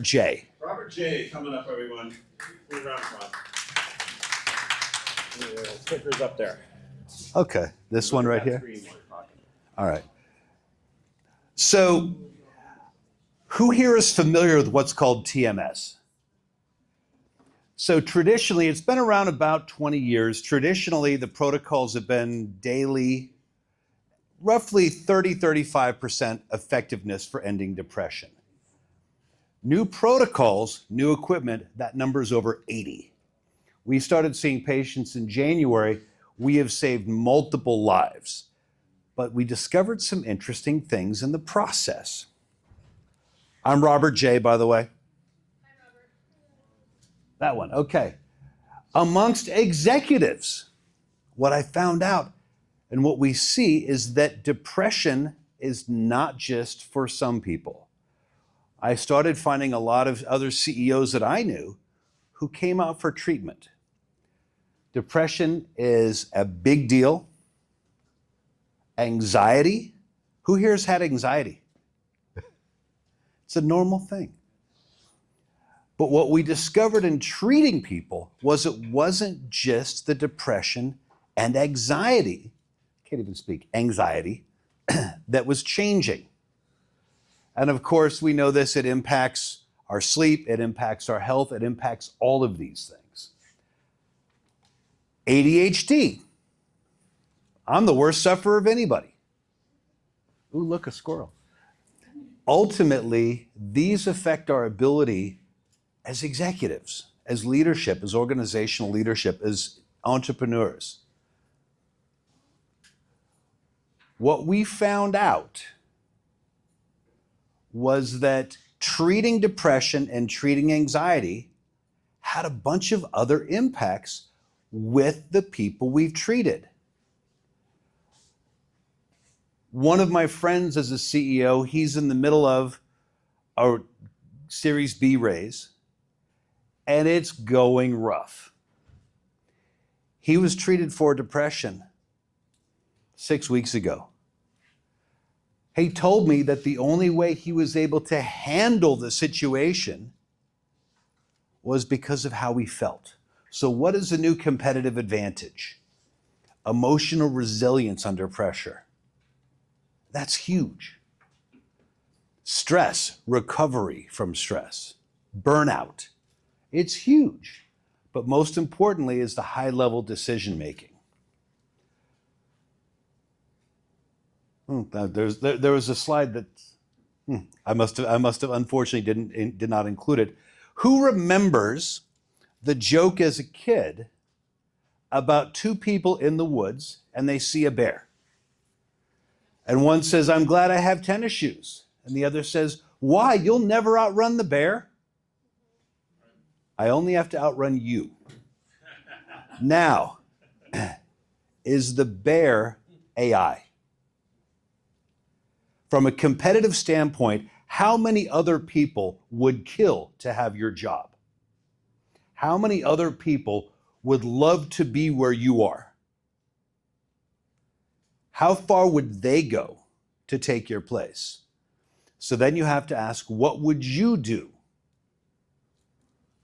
J. Robert J. coming up, everyone. Please round of applause. Sticker's up there. Okay, this one right here. Screen while you're talking. All right. So, who here is familiar with what's called TMS? So traditionally, it's been around about 20 years. Traditionally, the protocols have been daily, roughly 30-35% effectiveness for ending depression. New protocols, new equipment, that number's over 80. We started seeing patients in January. We have saved multiple lives, but we discovered some interesting things in the process. I'm Robert J., by the way. Hi, Robert. That one, okay. Amongst executives, what I found out and what we see is that depression is not just for some people. I started finding a lot of other CEOs that I knew who came out for treatment. Depression is a big deal. Anxiety, who here has had anxiety? It's a normal thing. But what we discovered in treating people was it wasn't just the depression and anxiety, can't even speak, anxiety, that was changing. And of course, we know this, it impacts our sleep, it impacts our health, it impacts all of these things. ADHD. I'm the worst sufferer of anybody. Ooh, look, a squirrel. Ultimately, these affect our ability as executives, as leadership, as organizational leadership, as entrepreneurs. What we found out was that treating depression and treating anxiety had a bunch of other impacts with the people we've treated. One of my friends is a CEO, he's in the middle of a Series B raise, and it's going rough. He was treated for depression 6 weeks ago. He told me that the only way he was able to handle the situation was because of how he felt. So what is the new competitive advantage? Emotional resilience under pressure. That's huge. Stress, recovery from stress, burnout. It's huge. But most importantly is the high-level decision making. There was a slide that I must have unfortunately did not include it. Who remembers the joke as a kid about two people in the woods and they see a bear? And one says, "I'm glad I have tennis shoes." And the other says, "Why? You'll never outrun the bear." I only have to outrun you. Now, is the bear AI? From a competitive standpoint, how many other people would kill to have your job? How many other people would love to be where you are? How far would they go to take your place? So then you have to ask, what would you do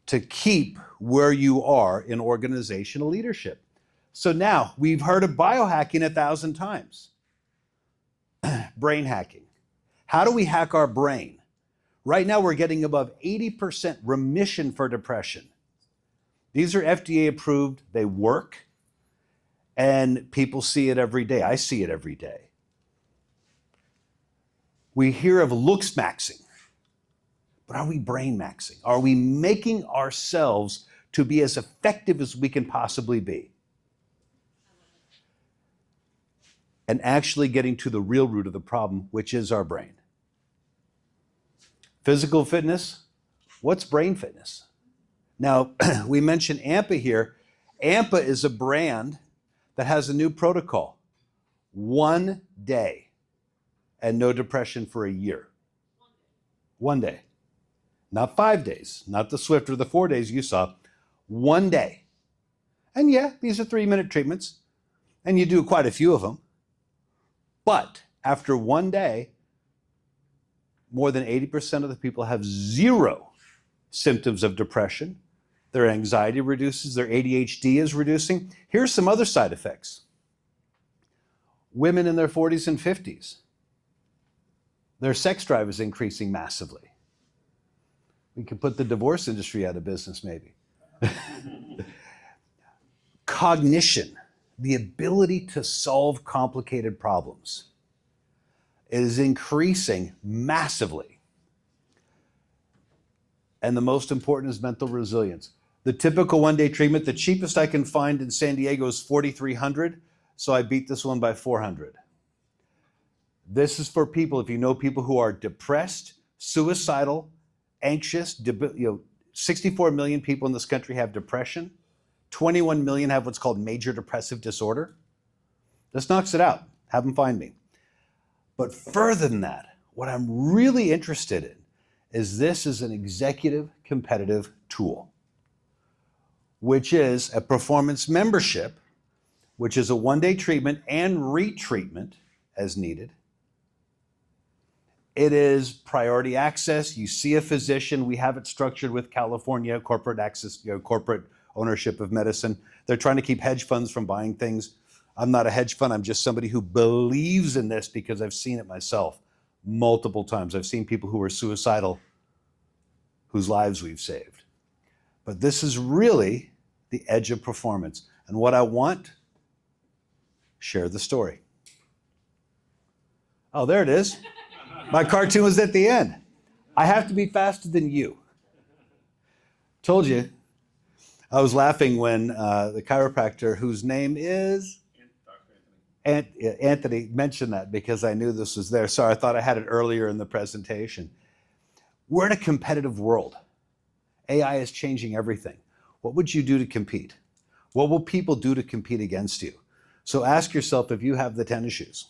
to keep where you are in organizational leadership? So now we've heard of biohacking 1,000 times. Brain hacking. How do we hack our brain? Right now we're getting above 80% remission for depression. These are FDA approved, they work, and people see it every day. I see it every day. We hear of looks maxing, but are we brain maxing? Are we making ourselves to be as effective as we can possibly be? And actually getting to the real root of the problem, which is our brain. Physical fitness, what's brain fitness? Now, we mentioned AMPA here. AMPA is a brand that has a new protocol. 1 day and no depression for a year. 1 day. Not 5 days, not the Swift or the 4 days you saw. 1 day. And yeah, these are 3-minute treatments, and you do quite a few of them. But after 1 day, more than 80% of the people have zero symptoms of depression. Their anxiety reduces, their ADHD is reducing. Here's some other side effects. Women in their 40s and 50s, their sex drive is increasing massively. We could put the divorce industry out of business, maybe. Cognition, the ability to solve complicated problems, is increasing massively. And the most important is mental resilience. The typical one-day treatment, the cheapest I can find in San Diego is $4,300, so I beat this one by $400. This is for people, if you know people who are depressed, suicidal, anxious, 64 million people in this country have depression. 21 million have what's called major depressive disorder. This knocks it out. Have them find me. But further than that, what I'm really interested in is this is an executive competitive tool, which is a performance membership, which is a one-day treatment and retreatment as needed. It is priority access. You see a physician. We have it structured with California corporate access, corporate ownership of medicine. They're trying to keep hedge funds from buying things. I'm not a hedge fund. I'm just somebody who believes in this because I've seen it myself multiple times. I've seen people who are suicidal whose lives we've saved. But this is really the edge of performance. And what I want, share the story. Oh, there it is. My cartoon was at the end. I have to be faster than you. Told you. I was laughing when the chiropractor, whose name is Anthony, mentioned that because I knew this was there. Sorry, I thought I had it earlier in the presentation. We're in a competitive world. AI is changing everything. What would you do to compete? What will people do to compete against you? So ask yourself if you have the tennis shoes.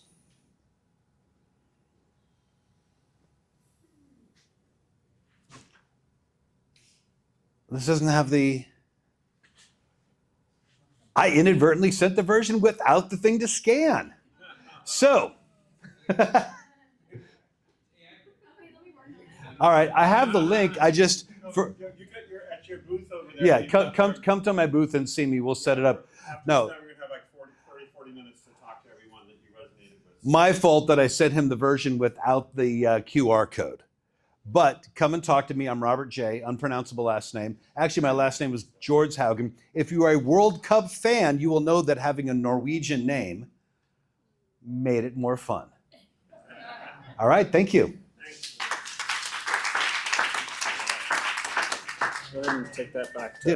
This doesn't have the... I inadvertently sent the version without the thing to scan. So, all right, I have the link. I just... You're at your booth over there. Yeah, come to my booth and see me. We'll set it up. After No. We're going to have like 40 minutes to talk to everyone that you resonated with. My fault that I sent him the version without the QR code. But come and talk to me. I'm Robert J., unpronounceable last name. Actually, my last name is George Haugen. If you are a World Cup fan, you will know that having a Norwegian name made it more fun. All right, thank you. Go ahead and take that back to